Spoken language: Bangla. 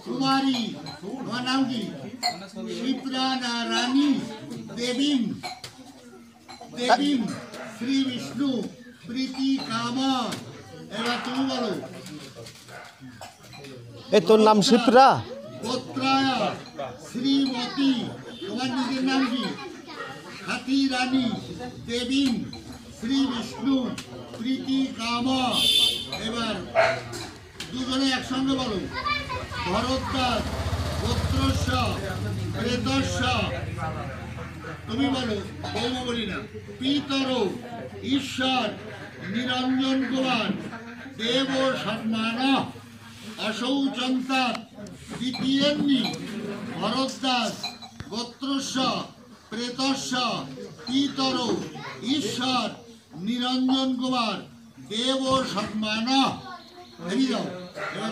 কুমারী তোমার নাম কি শিপ্রা না রানী দেবীম দেবীম শ্রী বিষ্ণু প্রীতি কাম। এবার তুমি বলো এ তোর নাম শিপ্রা? গোত্রায়া শ্রীমতী তোমার নিজের নাম কি হাতি রানী দেবীম শ্রী বিষ্ণু প্রীতি কাম। এবার দুজনে একসঙ্গে বলো ভরদ্বাজ গোত্রস্য প্রেতস্য। তুমি বলো বৌমা বলি না পিতর ঈশ্বর নিরঞ্জন কুমার দেব সম্মান অশৌচন্তা দ্বিতীয়ন্নি ভরদ্বাজ গোত্রস্য প্রেতস্য পিতর ঈশ্বর নিরঞ্জন কুমার দেব সম্মান। এবার